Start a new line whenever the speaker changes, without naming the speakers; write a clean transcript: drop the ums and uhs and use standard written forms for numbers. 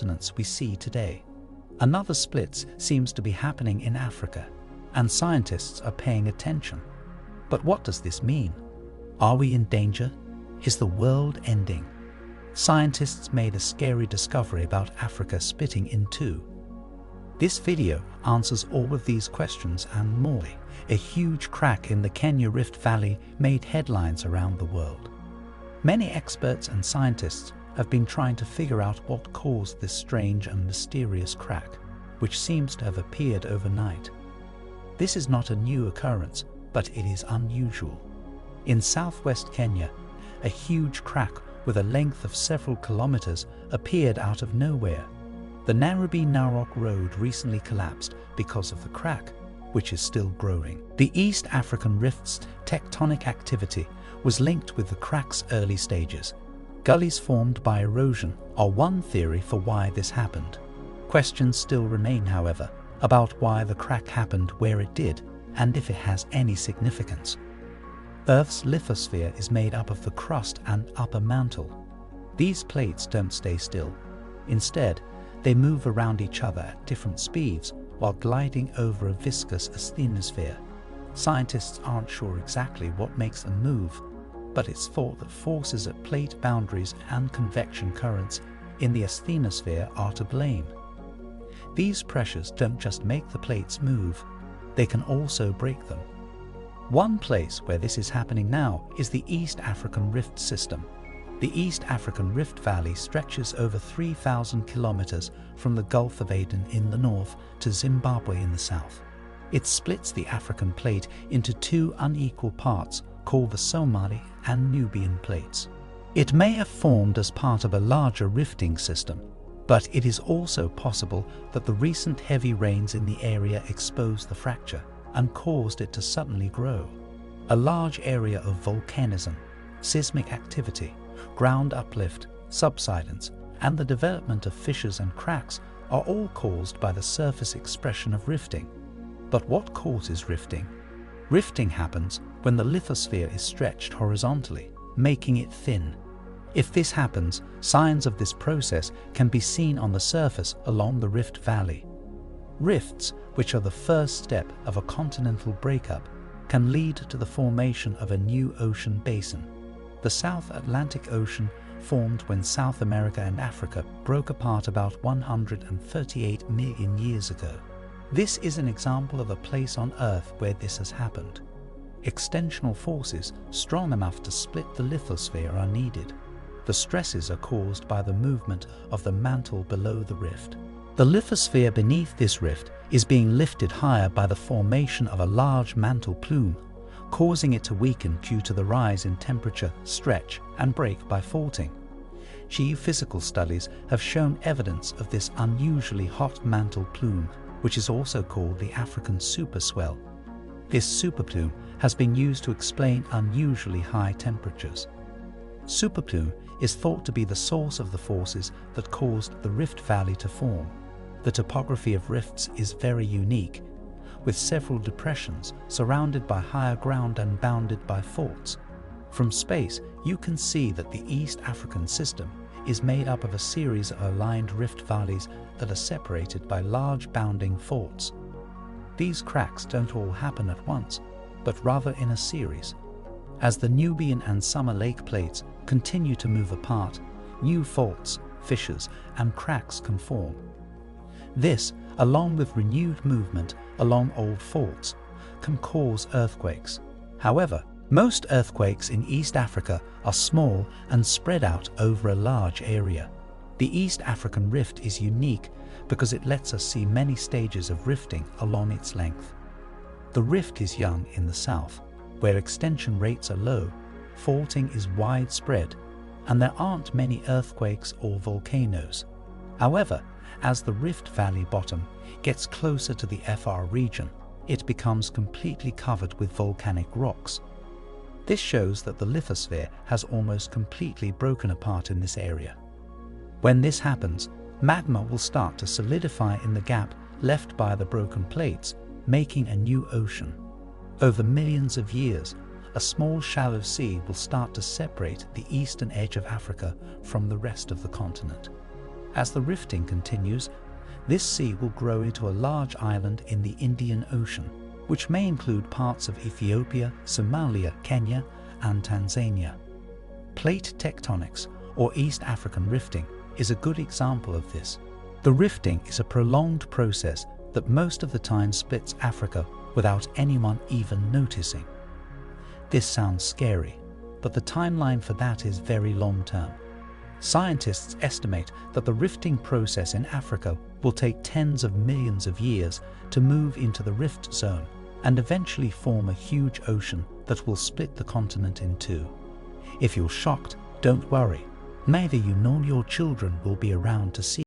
continents we see today. Another split seems to be happening in Africa, and scientists are paying attention. But what does this mean? Are we in danger? Is the world ending? Scientists made a scary discovery about Africa splitting in two. This video answers all of these questions and more. A huge crack in the Kenya Rift Valley made headlines around the world. Many experts and scientists have been trying to figure out what caused this strange and mysterious crack, which seems to have appeared overnight. This is not a new occurrence, but it is unusual. In southwest Kenya, a huge crack with a length of several kilometers appeared out of nowhere. The Nairobi-Narok road recently collapsed because of the crack, which is still growing. The East African Rift's tectonic activity was linked with the crack's early stages. Gullies formed by erosion are one theory for why this happened. Questions still remain, however, about why the crack happened where it did and if it has any significance. Earth's lithosphere is made up of the crust and upper mantle. These plates don't stay still. Instead, they move around each other at different speeds while gliding over a viscous asthenosphere. Scientists aren't sure exactly what makes them move, but it's thought that forces at plate boundaries and convection currents in the asthenosphere are to blame. These pressures don't just make the plates move, they can also break them. One place where this is happening now is the East African Rift system. The East African Rift Valley stretches over 3,000 kilometers from the Gulf of Aden in the north to Zimbabwe in the south. It splits the African plate into two unequal parts called the Somali and Nubian plates. It may have formed as part of a larger rifting system, but it is also possible that the recent heavy rains in the area exposed the fracture and caused it to suddenly grow. A large area of volcanism, seismic activity, ground uplift, subsidence, and the development of fissures and cracks are all caused by the surface expression of rifting. But what causes rifting? Rifting happens when the lithosphere is stretched horizontally, making it thin. If this happens, signs of this process can be seen on the surface along the Rift Valley. Rifts, which are the first step of a continental breakup, can lead to the formation of a new ocean basin. The South Atlantic Ocean formed when South America and Africa broke apart about 138 million years ago. This is an example of a place on Earth where this has happened. Extensional forces strong enough to split the lithosphere are needed. The stresses are caused by the movement of the mantle below the rift. The lithosphere beneath this rift is being lifted higher by the formation of a large mantle plume, causing it to weaken due to the rise in temperature, stretch, and break by faulting. Geophysical studies have shown evidence of this unusually hot mantle plume, which is also called the African superswell. This superplume has been used to explain unusually high temperatures. Superplume is thought to be the source of the forces that caused the Rift Valley to form. The topography of rifts is very unique, with several depressions surrounded by higher ground and bounded by faults. From space, you can see that the East African system is made up of a series of aligned rift valleys that are separated by large bounding faults. These cracks don't all happen at once, but rather in a series. As the Nubian and Summer Lake plates continue to move apart, new faults, fissures, and cracks can form. This, along with renewed movement along old faults, can cause earthquakes. However, most earthquakes in East Africa are small and spread out over a large area. The East African Rift is unique because it lets us see many stages of rifting along its length. The rift is young in the south, where extension rates are low, faulting is widespread, and there aren't many earthquakes or volcanoes. However, as the Rift Valley bottom gets closer to the FR region, it becomes completely covered with volcanic rocks. This shows that the lithosphere has almost completely broken apart in this area. When this happens, magma will start to solidify in the gap left by the broken plates, making a new ocean. Over millions of years, a small shallow sea will start to separate the eastern edge of Africa from the rest of the continent. As the rifting continues, this sea will grow into a large island in the Indian Ocean, which may include parts of Ethiopia, Somalia, Kenya, and Tanzania. Plate tectonics, or East African rifting, is a good example of this. The rifting is a prolonged process that most of the time splits Africa without anyone even noticing. This sounds scary, but the timeline for that is very long-term. Scientists estimate that the rifting process in Africa will take tens of millions of years to move into the rift zone and eventually form a huge ocean that will split the continent in two. If you're shocked, don't worry. Neither you nor your children will be around to see